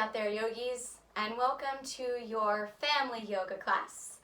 out there, yogis, and welcome to your family yoga class.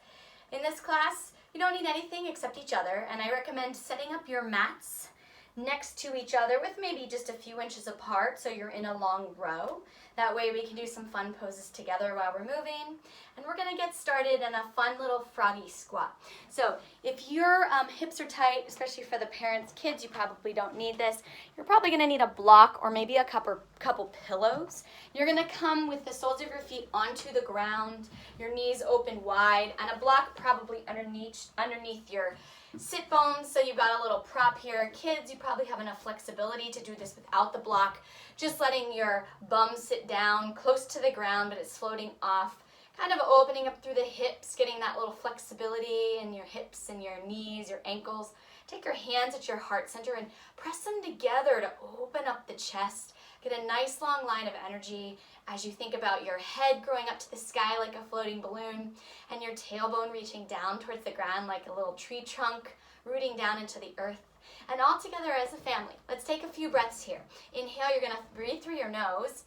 In this class, you don't need anything except each other, and I recommend setting up your mats next to each other with maybe just a few inches apart so you're in a long row. That way we can do some fun poses together while we're moving. And we're gonna get started in a fun little froggy squat. So if your hips are tight, especially for the parents, kids, you probably don't need this. You're probably gonna need a block or maybe a couple pillows. You're gonna come with the soles of your feet onto the ground, your knees open wide, and a block probably underneath your sit bones, so you've got a little prop here. Kids, you probably have enough flexibility to do this without the block, just letting your bum sit down close to the ground, but it's floating off, kind of opening up through the hips, getting that little flexibility in your hips and your knees, your ankles. Take your hands at your heart center and press them together to open up the chest. Get a nice long line of energy as you think about your head growing up to the sky like a floating balloon and your tailbone reaching down towards the ground like a little tree trunk, rooting down into the earth. And all together as a family. Let's take a few breaths here. Inhale, you're gonna breathe through your nose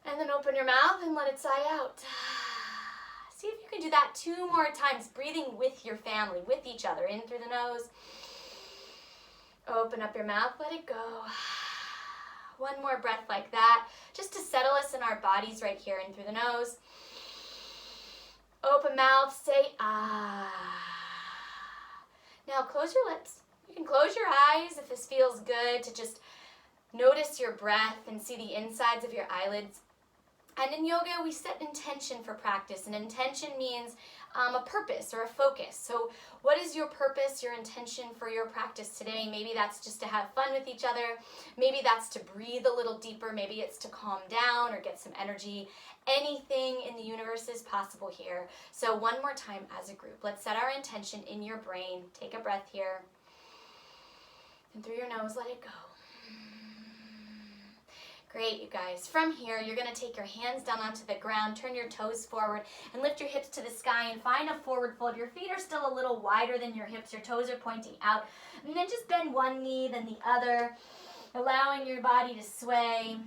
and then open your mouth and let it sigh out. See if you can do that 2 more times, breathing with your family, with each other. In through the nose. Open up your mouth, let it go. 1 more breath like that, just to settle us in our bodies right here. In through the nose. Open mouth, say ah. Now close your lips. You can close your eyes if this feels good, to just notice your breath and see the insides of your eyelids. And in yoga, we set intention for practice, and intention means a purpose or a focus. So what is your purpose, your intention for your practice today? Maybe that's just to have fun with each other. Maybe that's to breathe a little deeper. Maybe it's to calm down or get some energy. Anything in the universe is possible here. So 1 more time as a group. Let's set our intention in your brain. Take a breath here. And through your nose, let it go. Great, you guys. From here, you're going to take your hands down onto the ground, turn your toes forward, and lift your hips to the sky and find a forward fold. Your feet are still a little wider than your hips. Your toes are pointing out. And then just bend one knee, then the other, allowing your body to sway.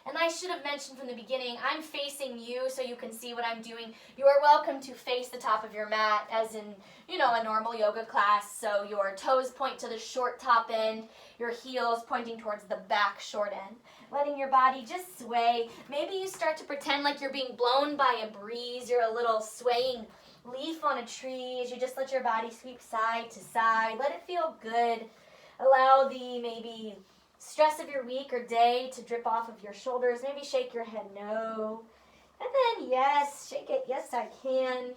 And I should have mentioned from the beginning, I'm facing you so you can see what I'm doing. You are welcome to face the top of your mat as in, a normal yoga class. So your toes point to the short top end, your heels pointing towards the back short end. Letting your body just sway. Maybe you start to pretend like you're being blown by a breeze. You're a little swaying leaf on a tree as you just let your body sweep side to side. Let it feel good. Allow the maybe stress of your week or day to drip off of your shoulders. Maybe shake your head no. And then yes, shake it, yes I can.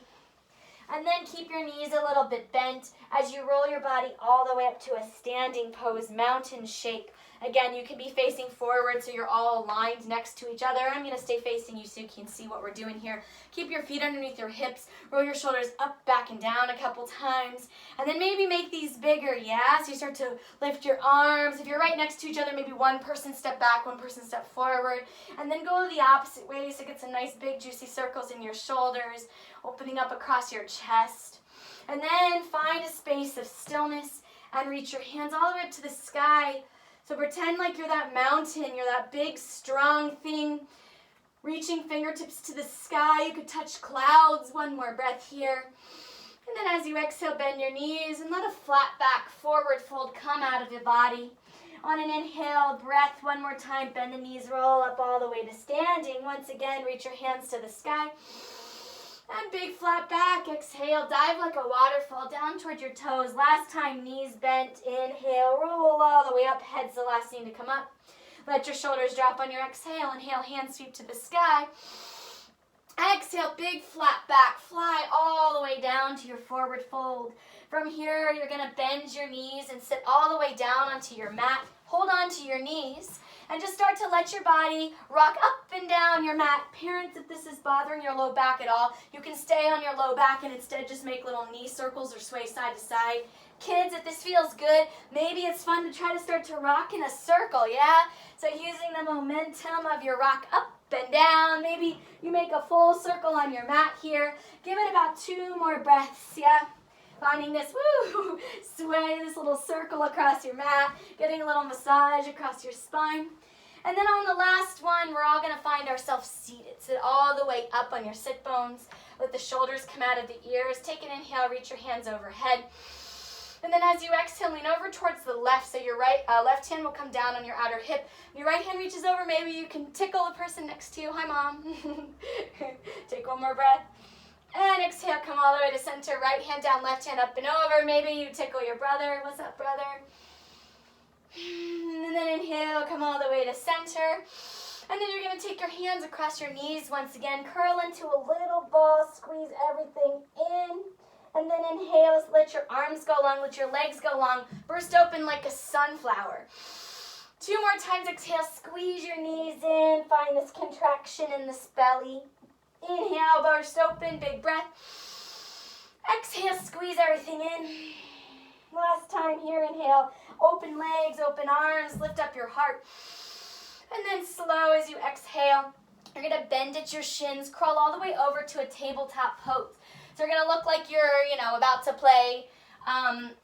And then keep your knees a little bit bent as you roll your body all the way up to a standing pose, mountain shape. Again, you can be facing forward so you're all aligned next to each other. I'm going to stay facing you so you can see what we're doing here. Keep your feet underneath your hips. Roll your shoulders up, back, and down a couple times. And then maybe make these bigger, yeah? So you start to lift your arms. If you're right next to each other, maybe one person step back, one person step forward. And then go the opposite way so it gets some nice big juicy circles in your shoulders, opening up across your chest. And then find a space of stillness and reach your hands all the way up to the sky. So pretend like you're that mountain, you're that big, strong thing, reaching fingertips to the sky. You could touch clouds. 1 more breath here. And then as you exhale, bend your knees and let a flat back forward fold come out of your body. On an inhale, breath 1 more time, bend the knees, roll up all the way to standing. Once again, reach your hands to the sky. And big flat back, exhale, dive like a waterfall down toward your toes. Last time, knees bent, inhale, roll all the way up, head's the last thing to come up. Let your shoulders drop on your exhale, inhale, hands sweep to the sky. Exhale, big flat back, fly all the way down to your forward fold. From here, you're gonna bend your knees and sit all the way down onto your mat. Hold on to your knees. And just start to let your body rock up and down your mat. Parents, if this is bothering your low back at all, you can stay on your low back and instead just make little knee circles or sway side to side. Kids, if this feels good, maybe it's fun to try to start to rock in a circle, yeah? So using the momentum of your rock up and down, maybe you make a full circle on your mat here. Give it about 2 more breaths, yeah? Finding this, sway, this little circle across your mat, getting a little massage across your spine. And then on the last one, we're all going to find ourselves seated. Sit all the way up on your sit bones. Let the shoulders come out of the ears. Take an inhale, reach your hands overhead. And then as you exhale, lean over towards the left. So your left hand will come down on your outer hip. Your right hand reaches over. Maybe you can tickle the person next to you. Hi, Mom. Take one more breath. And exhale, come all the way to center. Right hand down, left hand up and over. Maybe you tickle your brother. What's up, brother? And then inhale, come all the way to center. And then you're going to take your hands across your knees once again. Curl into a little ball. Squeeze everything in. And then inhale, let your arms go long, let your legs go long. Burst open like a sunflower. 2 more times, exhale, squeeze your knees in. Find this contraction in this belly. Inhale, burst open, big breath. Exhale, squeeze everything in. Last time here, inhale, open legs, open arms, lift up your heart. And then slow as you exhale, you're going to bend at your shins, crawl all the way over to a tabletop pose. So you're going to look like you're, about to play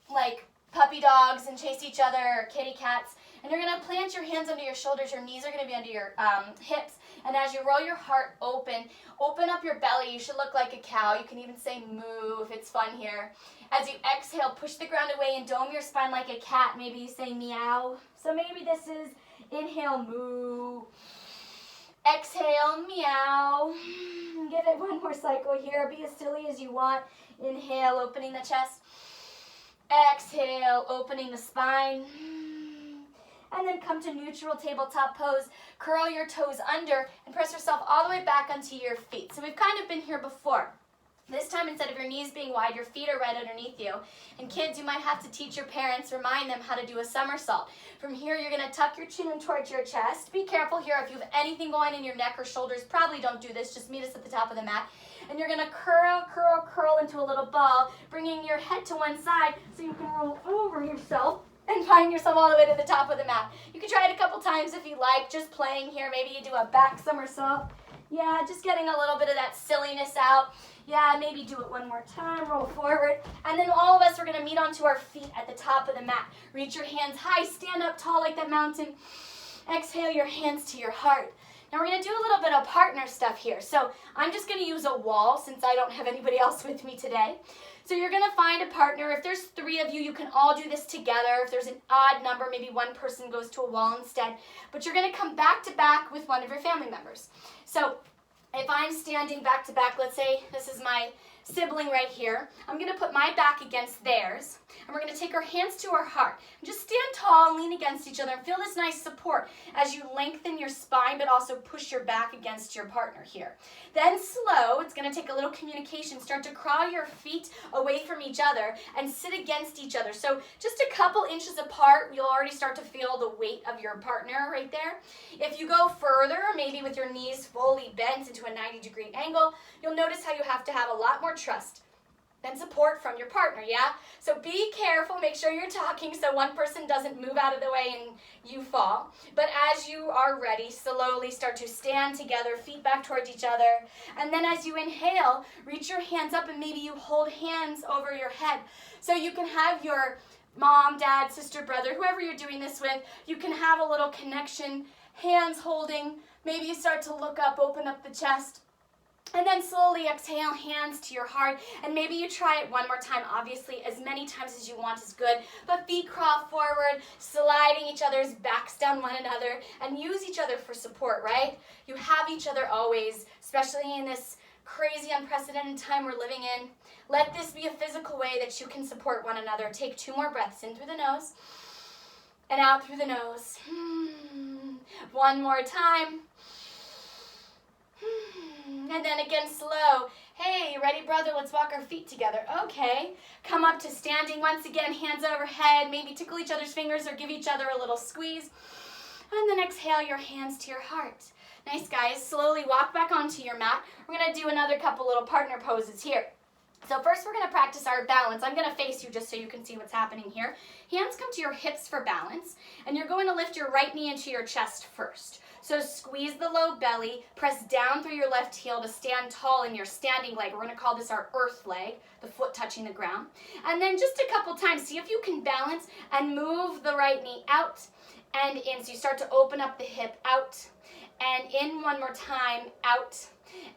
like puppy dogs and chase each other, or kitty cats. And you're going to plant your hands under your shoulders. Your knees are going to be under your hips. And as you roll your heart open up your belly. You should look like a cow. You can even say moo if it's fun here. As you exhale, push the ground away and dome your spine like a cat. Maybe you say meow. So maybe this is inhale, moo. Exhale, meow. Give it one more cycle here. Be as silly as you want. Inhale, opening the chest. Exhale, opening the spine. And then come to neutral tabletop pose. Curl your toes under and press yourself all the way back onto your feet. So we've kind of been here before. This time, instead of your knees being wide, your feet are right underneath you. And kids, you might have to teach your parents, remind them how to do a somersault. From here, you're going to tuck your chin in towards your chest. Be careful here. If you have anything going in your neck or shoulders, probably don't do this. Just meet us at the top of the mat. And you're going to curl, curl, curl into a little ball, bringing your head to one side so you can roll over yourself and find yourself all the way to the top of the mat. You can try it a couple times if you like, just playing here. Maybe you do a back somersault. Yeah, just getting a little bit of that silliness out. Yeah, maybe do it one more time, roll forward. And then all of us are going to meet onto our feet at the top of the mat. Reach your hands high, stand up tall like that mountain. Exhale your hands to your heart. Now we're going to do a little bit of partner stuff here. So I'm just going to use a wall since I don't have anybody else with me today. So you're going to find a partner. If there's 3 of you, you can all do this together. If there's an odd number, maybe one person goes to a wall instead. But you're going to come back to back with one of your family members. So if I'm standing back to back, let's say this is my sibling right here, I'm going to put my back against theirs, and we're going to take our hands to our heart. And just stand tall and lean against each other and feel this nice support as you lengthen your spine, but also push your back against your partner here. Then slow, it's going to take a little communication. Start to crawl your feet away from each other and sit against each other. So just a couple inches apart, you'll already start to feel the weight of your partner right there. If you go further, maybe with your knees fully bent into a 90-degree angle, you'll notice how you have to have a lot more trust and support from your partner, yeah? So be careful, make sure you're talking so one person doesn't move out of the way and you fall. But as you are ready, slowly start to stand together, feet back towards each other. And then as you inhale, reach your hands up and maybe you hold hands over your head. So you can have your mom, dad, sister, brother, whoever you're doing this with, you can have a little connection, hands holding. Maybe you start to look up, open up the chest. And then slowly exhale, hands to your heart. And maybe you try it one more time. Obviously, as many times as you want is good. But feet crawl forward, sliding each other's backs down one another. And use each other for support, right? You have each other always, especially in this crazy, unprecedented time we're living in. Let this be a physical way that you can support one another. Take 2 more breaths in through the nose and out through the nose. One more time. And then again, slow. Hey, you ready, brother? Let's walk our feet together. Okay. Come up to standing. Once again, hands overhead. Maybe tickle each other's fingers or give each other a little squeeze. And then exhale your hands to your heart. Nice, guys. Slowly walk back onto your mat. We're going to do another couple little partner poses here. So first we're going to practice our balance. I'm going to face you just so you can see what's happening here. Hands come to your hips for balance. And you're going to lift your right knee into your chest first. So squeeze the low belly, press down through your left heel to stand tall in your standing leg. We're going to call this our earth leg, the foot touching the ground. And then just a couple times, see if you can balance and move the right knee out and in. So you start to open up the hip, out, and in one more time, out,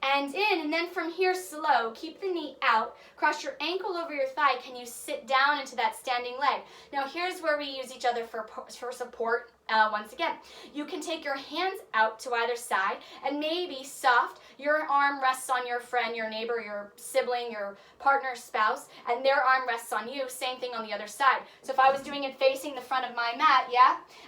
and in. And then from here, slow, keep the knee out, cross your ankle over your thigh. Can you sit down into that standing leg? Now here's where we use each other for support. Once again, you can take your hands out to either side, and maybe soft, your arm rests on your friend, your neighbor, your sibling, your partner, spouse, and their arm rests on you. Same thing on the other side. So if I was doing it facing the front of my mat,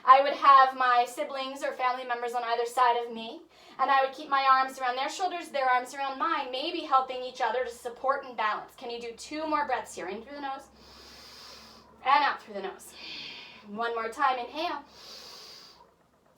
I would have my siblings or family members on either side of me, and I would keep my arms around their shoulders, their arms around mine, maybe helping each other to support and balance. Can you do 2 more breaths here? In through the nose and out through the nose. One more time, inhale.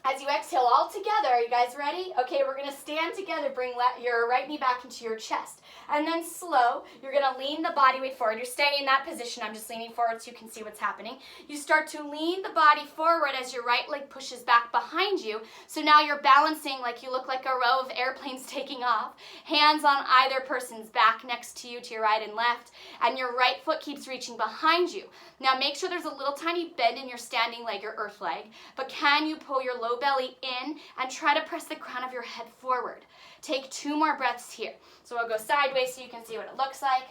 As you exhale all together, are you guys ready? Okay, we're going to stand together, bring your right knee back into your chest. And then slow, you're going to lean the body weight forward. You're staying in that position. I'm just leaning forward so you can see what's happening. You start to lean the body forward as your right leg pushes back behind you. So now you're balancing like you look like a row of airplanes taking off. Hands on either person's back next to you, to your right and left. And your right foot keeps reaching behind you. Now make sure there's a little tiny bend in your standing leg, your earth leg. But can you pull your low belly in and try to press the crown of your head forward? Take 2 more breaths here. So I'll go sideways so you can see what it looks like.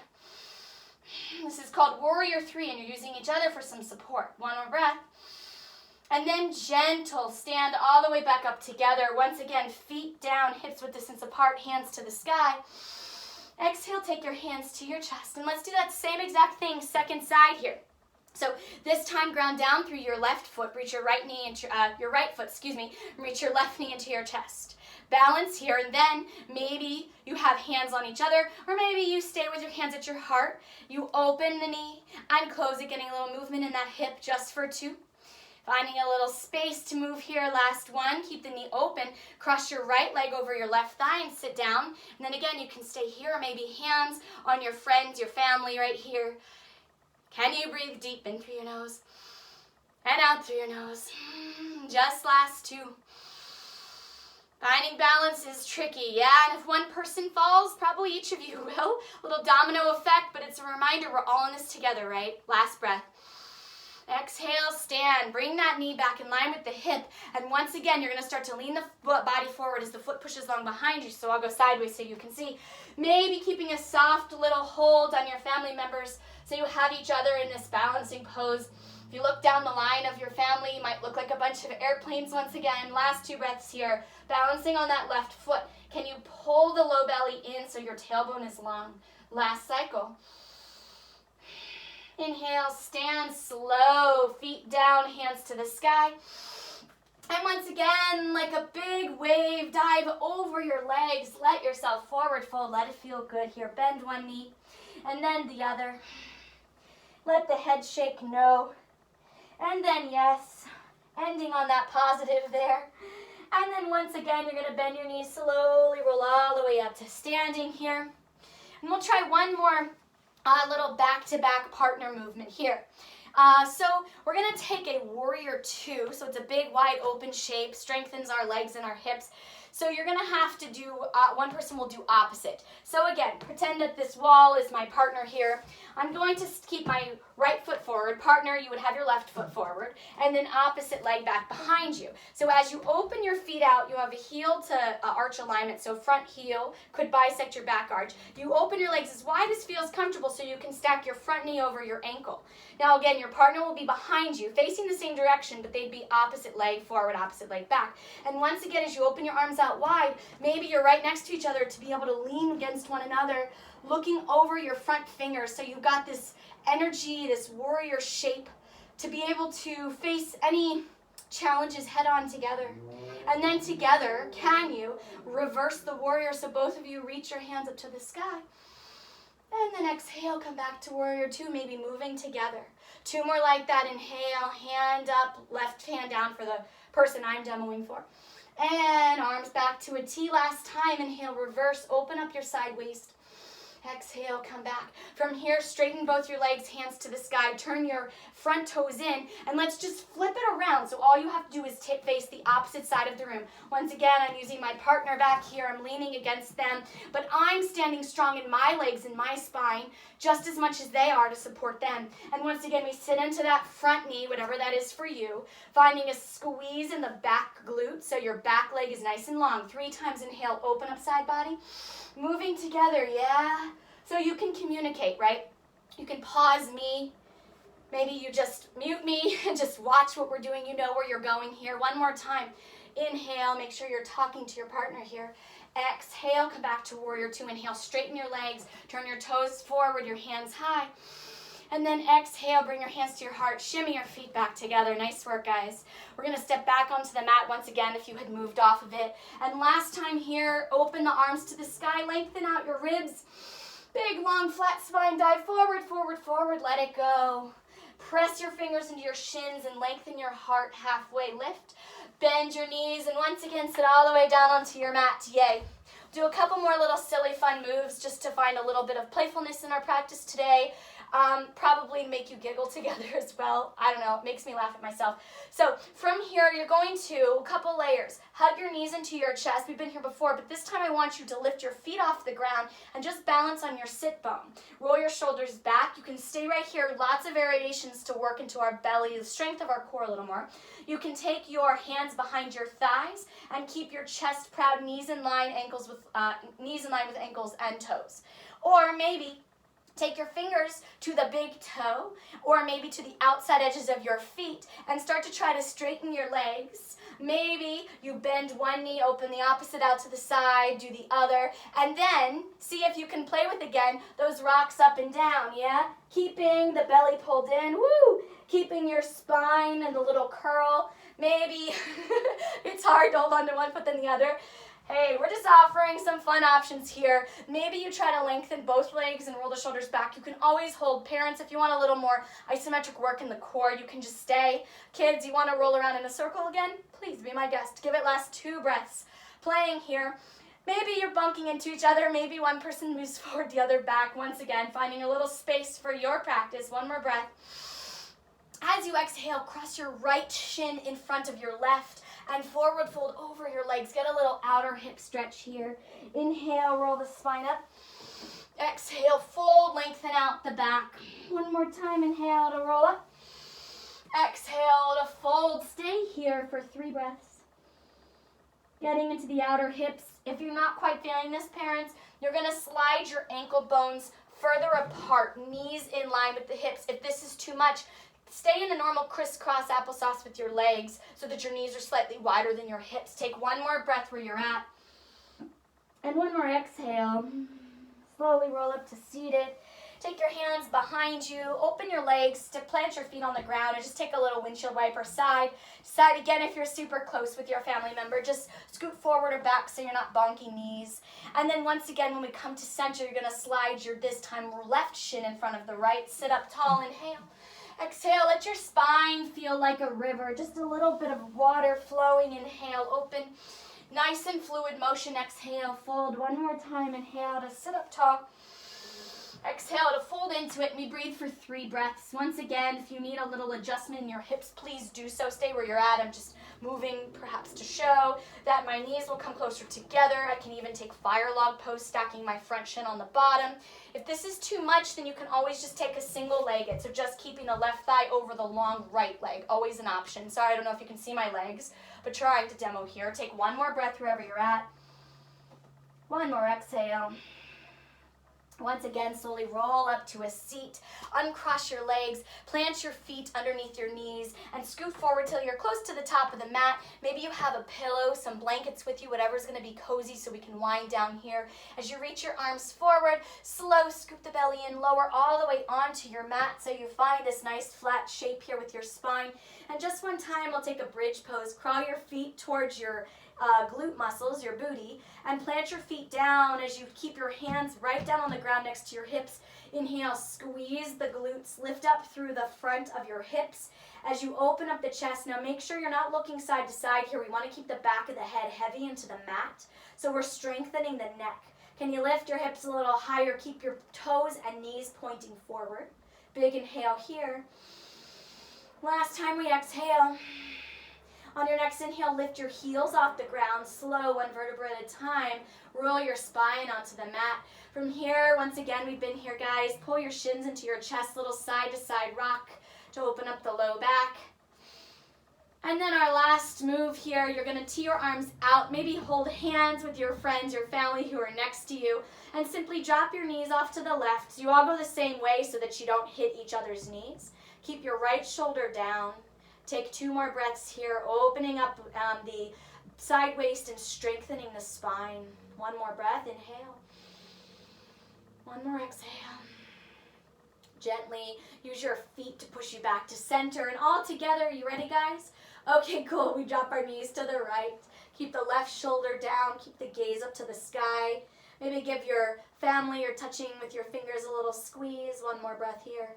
This is called Warrior 3, and you're using each other for some support. 1 more breath. And then gentle, stand all the way back up together. Once again, feet down, hips width distance apart, hands to the sky. Exhale, take your hands to your chest. And let's do that same exact thing, second side here. So this time, ground down through your left foot. Reach your right knee into your right foot. Reach your left knee into your chest. Balance here, and then maybe you have hands on each other, or maybe you stay with your hands at your heart. You open the knee and close it, getting a little movement in that hip just for 2. Finding a little space to move here. Last 1. Keep the knee open. Cross your right leg over your left thigh and sit down. And then again, you can stay here, or maybe hands on your friends, your family right here. Can you breathe deep in through your nose and out through your nose? Just last 2. Finding balance is tricky, and if one person falls, probably each of you will. A little domino effect, but it's a reminder we're all in this together, right? Last breath. Exhale, stand. Bring that knee back in line with the hip, and once again, you're going to start to lean the body forward as the foot pushes along behind you, so I'll go sideways so you can see. Maybe keeping a soft little hold on your family members so you have each other in this balancing pose. If you look down the line of your family, you might look like a bunch of airplanes once again. Last 2 breaths here. Balancing on that left foot. Can you pull the low belly in so your tailbone is long? Last cycle. Inhale, stand slow. Feet down, hands to the sky. And once again, like a big wave, dive over your legs. Let yourself forward fold. Let it feel good here. Bend one knee and then the other. Let the head shake no. And then yes, ending on that positive there. And then once again, you're going to bend your knees slowly, roll all the way up to standing here. And we'll try one more little back-to-back partner movement here. So we're going to take a Warrior 2. So it's a big, wide open shape, strengthens our legs and our hips. So you're going to have to do, one person will do opposite. So again, pretend that this wall is my partner here. I'm going to keep my right foot forward. Partner, you would have your left foot forward. And then opposite leg back behind you. So as you open your feet out, you have a heel to arch alignment. So front heel could bisect your back arch. You open your legs as wide as feels comfortable so you can stack your front knee over your ankle. Now again, your partner will be behind you, facing the same direction, but they'd be opposite leg forward, opposite leg back. And once again, as you open your arms out wide, maybe you're right next to each other to be able to lean against one another, looking over your front fingers. So you've got this energy, this warrior shape to be able to face any challenges head on together. And then together, can you reverse the warrior so both of you reach your hands up to the sky? And then exhale, come back to Warrior 2, maybe moving together. 2 more like that. Inhale, hand up, left hand down for the person I'm demoing for. And arms back to a T last time. Inhale, reverse, open up your side waist. Exhale, come back. From here, straighten both your legs, hands to the sky. Turn your front toes in, and let's just flip it around. So all you have to do is face the opposite side of the room. Once again, I'm using my partner back here. I'm leaning against them, but I'm standing strong in my legs and my spine just as much as they are to support them. And once again, we sit into that front knee, whatever that is for you, finding a squeeze in the back glute so your back leg is nice and long. 3 times inhale, open up side body. Moving together, yeah? So you can communicate, right? You can pause me. Maybe you just mute me and just watch what we're doing. You know where you're going here. One more time. Inhale, make sure you're talking to your partner here. Exhale, come back to warrior 2. Inhale, straighten your legs. Turn your toes forward, your hands high. And then exhale, bring your hands to your heart. Shimmy your feet back together. Nice work, guys. We're going to step back onto the mat once again if you had moved off of it. And last time here, open the arms to the sky. Lengthen out your ribs. Big, long, flat spine. Dive forward, forward, forward. Let it go. Press your fingers into your shins and lengthen your heart halfway. Lift. Bend your knees. And once again, sit all the way down onto your mat. Yay. Do a couple more little silly fun moves just to find a little bit of playfulness in our practice today. Probably make you giggle together as well. I don't know, it makes me laugh at myself. So from here, you're going to a couple layers. Hug your knees into your chest. We've been here before, but this time I want you to lift your feet off the ground and just balance on your sit bone. Roll your shoulders back. You can stay right here. Lots of variations to work into our belly, the strength of our core a little more. You can take your hands behind your thighs and keep your chest proud, knees in line with ankles and toes. Or maybe take your fingers to the big toe or maybe to the outside edges of your feet and start to try to straighten your legs. Maybe you bend one knee, open the opposite out to the side, do the other, and then see if you can play with, again, those rocks up and down, yeah? Keeping the belly pulled in, woo! Keeping your spine and the little curl. Maybe it's hard to hold on to one foot than the other. Hey, we're just offering some fun options here. Maybe you try to lengthen both legs and roll the shoulders back. You can always hold. Parents, if you want a little more isometric work in the core, you can just stay. Kids, you want to roll around in a circle again? Please be my guest. Give it last 2 breaths. Playing here. Maybe you're bunking into each other. Maybe one person moves forward, the other back. Once again, finding a little space for your practice. One more breath. As you exhale, cross your right shin in front of your left and forward fold over your legs. Get a little outer hip stretch here. Inhale, roll the spine up. Exhale, fold, lengthen out the back. One more time, inhale to roll up. Exhale to fold. Stay here for 3 breaths. Getting into the outer hips. If you're not quite feeling this, parents, you're going to slide your ankle bones further apart, knees in line with the hips. If this is too much, stay in a normal crisscross applesauce with your legs so that your knees are slightly wider than your hips. Take one more breath where you're at. And one more exhale. Slowly roll up to seated. Take your hands behind you. Open your legs to plant your feet on the ground and just take a little windshield wiper side. Side again if you're super close with your family member. Just scoot forward or back so you're not bonking knees. And then once again, when we come to center, you're going to slide your, this time, left shin in front of the right. Sit up tall. Inhale. Exhale, let your spine feel like a river. Just a little bit of water flowing. Inhale, open. Nice and fluid motion. Exhale, fold. One more time. Inhale to sit up tall. Exhale to fold into it, and we breathe for 3 breaths. Once again, if you need a little adjustment in your hips, please do so. Stay where you're at. I'm just moving perhaps to show that my knees will come closer together. I can even take fire log pose, stacking my front shin on the bottom. If this is too much, then you can always just take a single-legged, so just keeping the left thigh over the long right leg, always an option. Sorry, I don't know if you can see my legs, but trying to demo here. Take one more breath wherever you're at. One more exhale. Once again, slowly roll up to a seat. Uncross your legs. Plant your feet underneath your knees and scoot forward till you're close to the top of the mat. Maybe you have a pillow, some blankets with you, whatever's going to be cozy so we can wind down here. As you reach your arms forward, slow, scoop the belly in, lower all the way onto your mat so you find this nice flat shape here with your spine. And just one time, we'll take a bridge pose. Crawl your feet towards your glute muscles, your booty, and plant your feet down as you keep your hands right down on the ground next to your hips. Inhale, squeeze the glutes, lift up through the front of your hips as you open up the chest. Now make sure you're not looking side to side here. We want to keep the back of the head heavy into the mat, so we're strengthening the neck. Can you lift your hips a little higher? Keep your toes and knees pointing forward. Big inhale here. Last time we exhale. On your next inhale, lift your heels off the ground, slow, one vertebra at a time. Roll your spine onto the mat. From here, once again, we've been here, guys. Pull your shins into your chest, little side-to-side rock to open up the low back. And then our last move here, you're going to tee your arms out. Maybe hold hands with your friends, your family who are next to you, and simply drop your knees off to the left. You all go the same way so that you don't hit each other's knees. Keep your right shoulder down. Take 2 more breaths here, opening up the side waist and strengthening the spine. 1 more breath, inhale. 1 more exhale. Gently use your feet to push you back to center. And all together, you ready, guys? Okay, cool. We drop our knees to the right. Keep the left shoulder down. Keep the gaze up to the sky. Maybe give your family or touching with your fingers a little squeeze. 1 more breath here.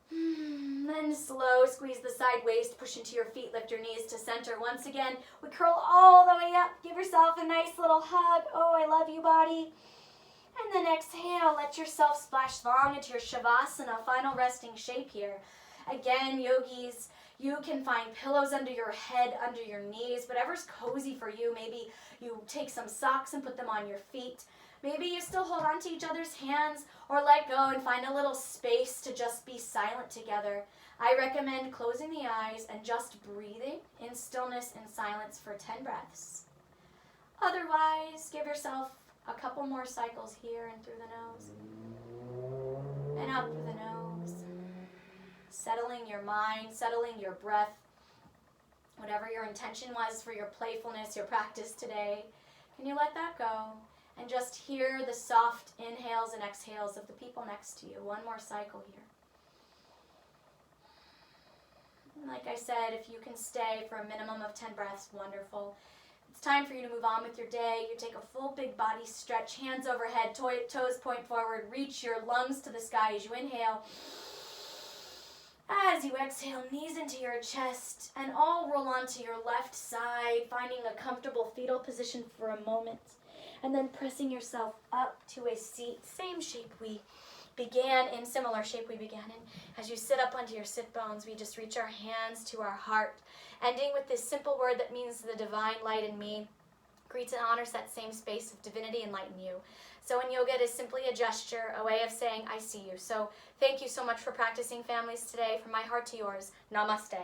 Then slow, squeeze the side waist, push into your feet, lift your knees to center. Once again, we curl all the way up. Give yourself a nice little hug. Oh, I love you, body. And then exhale, let yourself splash long into your Shavasana, final resting shape here. Again, yogis, you can find pillows under your head, under your knees, whatever's cozy for you. Maybe you take some socks and put them on your feet. Maybe you still hold on to each other's hands or let go and find a little space to just be silent together. I recommend closing the eyes and just breathing in stillness and silence for 10 breaths. Otherwise, give yourself a couple more cycles here and through the nose and out through the nose. Settling your mind, settling your breath, whatever your intention was for your playfulness, your practice today. Can you let that go? And just hear the soft inhales and exhales of the people next to you. 1 more cycle here. And like I said, if you can stay for a minimum of 10 breaths, wonderful. It's time for you to move on with your day. You take a full big body stretch, hands overhead, toes point forward. Reach your lungs to the sky as you inhale. As you exhale, knees into your chest and all roll onto your left side, finding a comfortable fetal position for a moment. And then pressing yourself up to a seat, same shape we began in, similar shape we began in. As you sit up onto your sit bones, we just reach our hands to our heart, ending with this simple word that means the divine light in me greets and honors that same space of divinity and light in you. So in yoga, it is simply a gesture, a way of saying, I see you. So thank you so much for practicing, families, today. From my heart to yours, namaste.